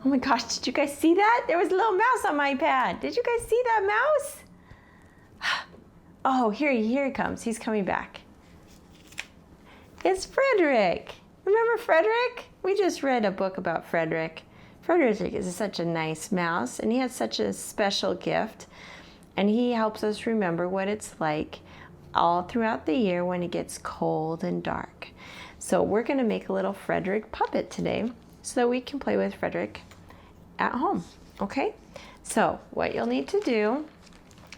Oh my gosh, did you guys see that? There was a little mouse on my pad. Did you guys see that mouse? Oh, here he comes. He's coming back. It's Frederick. Remember Frederick? We just read a book about Frederick. Frederick is such a nice mouse, and he has such a special gift. And he helps us remember what it's like all throughout the year when it gets cold and dark. So we're going to make a little Frederick puppet today so that we can play with Frederick at home, okay? So what you'll need to do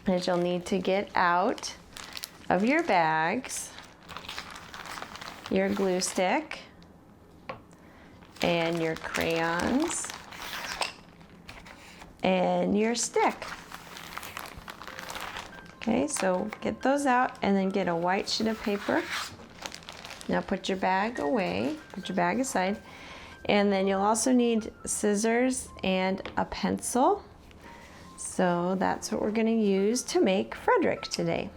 is you'll need to get out of your bags your glue stick and your crayons and your stick. Okay, so get those out and then get a white sheet of paper. Now put your bag away, put your bag aside, and then you'll also need scissors and a pencil. So that's what we're going to use to make Frederick today.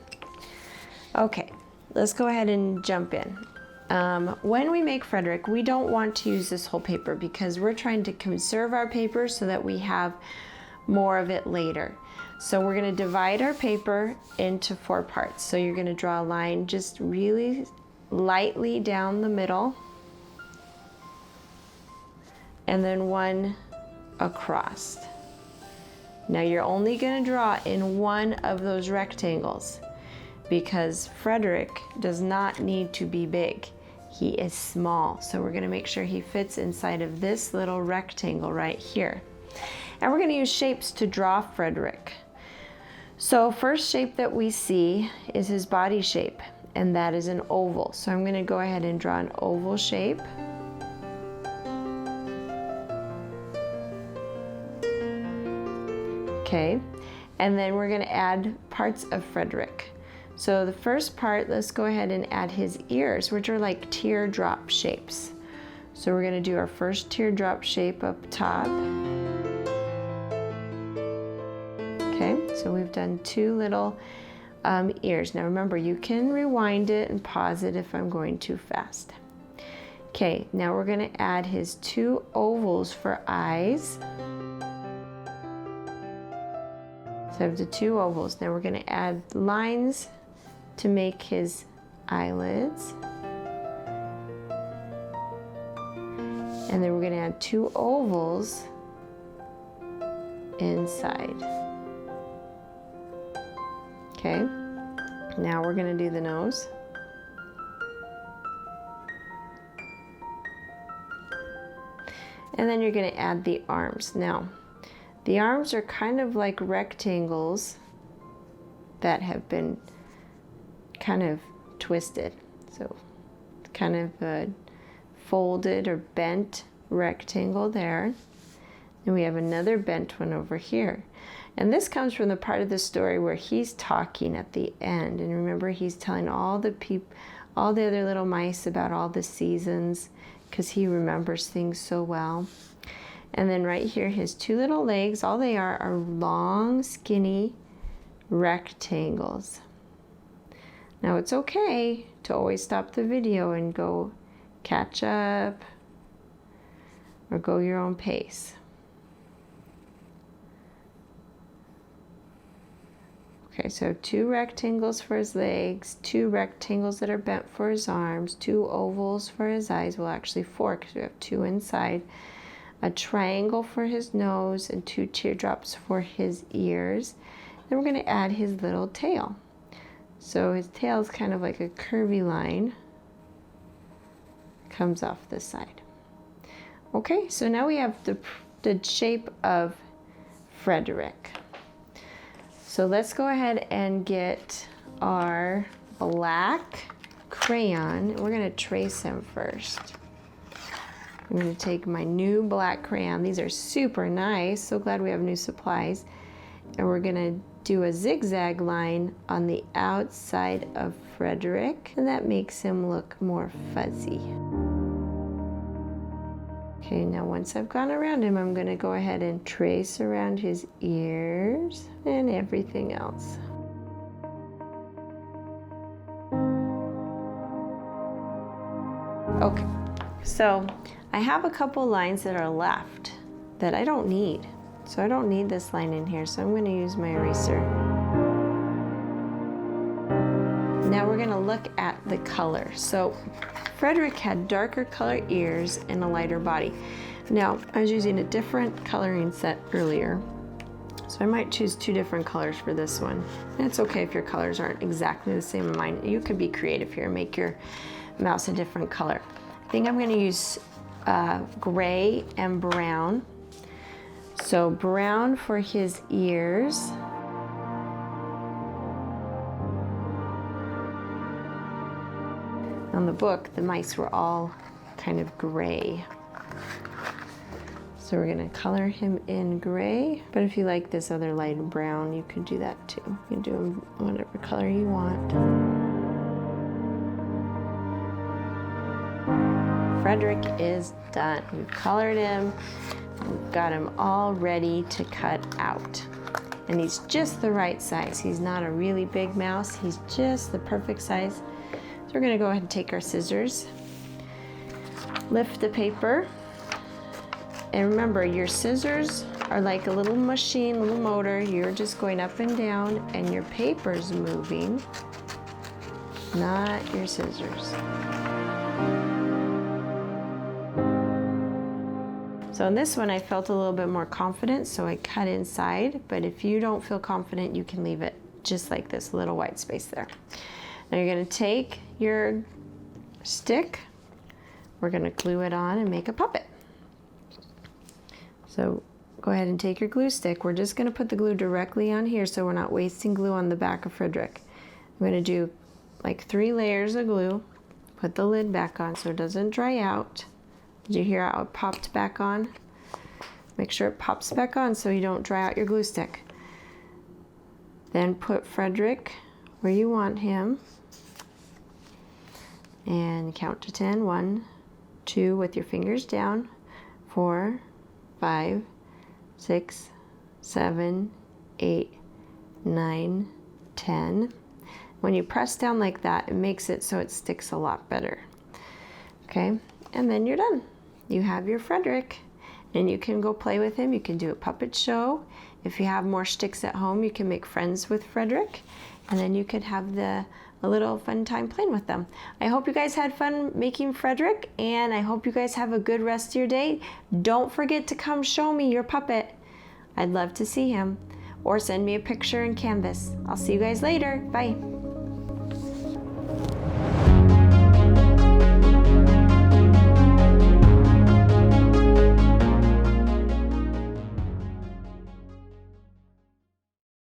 Okay, let's go ahead and jump in. When we make Frederick, we don't want to use this whole paper because we're trying to conserve our paper so that we have more of it later. So we're going to divide our paper into 4 parts. So you're going to draw a line just really lightly down the middle and then one across. Now you're only going to draw in one of those rectangles because Frederick does not need to be big. He is small, so we're going to make sure he fits inside of this little rectangle right here. And we're going to use shapes to draw Frederick. So first shape that we see is his body shape, and that is an oval. So I'm going to go ahead and draw an oval shape. Okay, and then we're going to add parts of Frederick. So the first part, let's go ahead and add his ears, which are like teardrop shapes. So we're going to do our first teardrop shape up top. Okay, so we've done 2 little ears. Now remember, you can rewind it and pause it if I'm going too fast. Okay, now we're going to add his 2 ovals for eyes. So I have the 2 ovals. Now we're going to add lines to make his eyelids. And then we're going to add 2 ovals inside. Okay, now we're going to do the nose. And then you're going to add the arms. Now, the arms are kind of like rectangles that have been kind of twisted. So, kind of a folded or bent rectangle there. And we have another bent one over here. And this comes from the part of the story where he's talking at the end. And remember, he's telling all the other little mice about all the seasons because he remembers things so well. And then right here, his 2 little legs, all they are long, skinny rectangles. Now it's okay to always stop the video and go catch up or go your own pace. Okay, so 2 rectangles for his legs, 2 rectangles that are bent for his arms, 2 ovals for his eyes, well actually 4 because we have 2 inside, a triangle for his nose, and 2 teardrops for his ears. Then we're going to add his little tail. So his tail is kind of like a curvy line, comes off this side. Okay, so now we have the shape of Frederick. So let's go ahead and get our black crayon. We're going to trace him first. I'm going to take my new black crayon. These are super nice. So glad we have new supplies. And we're going to do a zigzag line on the outside of Frederick. And that makes him look more fuzzy. Okay, now once I've gone around him, I'm going to go ahead and trace around his ears and everything else. Okay, so I have a couple lines that are left that I don't need. So I don't need this line in here, so I'm going to use my eraser. Now we're going to look at the color. So Frederick had darker color ears and a lighter body. Now, I was using a different coloring set earlier, so I might choose 2 different colors for this one. And it's okay if your colors aren't exactly the same as mine. You could be creative here and make your mouse a different color. I think I'm going to use gray and brown. So brown for his ears. On the book, the mice were all kind of gray. So we're gonna color him in gray, but if you like this other light brown, you could do that too. You can do him whatever color you want. Frederick is done. We've colored him. We've got him all ready to cut out. And he's just the right size. He's not a really big mouse. He's just the perfect size. So we're gonna go ahead and take our scissors, lift the paper, and remember your scissors are like a little machine, little motor. You're just going up and down and your paper's moving, not your scissors. So in this one I felt a little bit more confident, so I cut inside, but if you don't feel confident, you can leave it just like this, little white space there. Now you're gonna take your stick, we're gonna glue it on and make a puppet. So go ahead and take your glue stick. We're just gonna put the glue directly on here so we're not wasting glue on the back of Frederick. I'm gonna do like 3 layers of glue, put the lid back on so it doesn't dry out. Did you hear how it popped back on? Make sure it pops back on so you don't dry out your glue stick. Then put Frederick where you want him and count to 10. 1, 2 with your fingers down, 4, 5, 6, 7, 8, 9, 10. When you press down like that, it makes it so it sticks a lot better. Okay, and then you're done. You have your Frederick, and you can go play with him. You can do a puppet show. If you have more sticks at home, you can make friends with Frederick, and then you could have a little fun time playing with them. I hope you guys had fun making Frederick, and I hope you guys have a good rest of your day. Don't forget to come show me your puppet. I'd love to see him. Or send me a picture in Canvas. I'll see you guys later. Bye.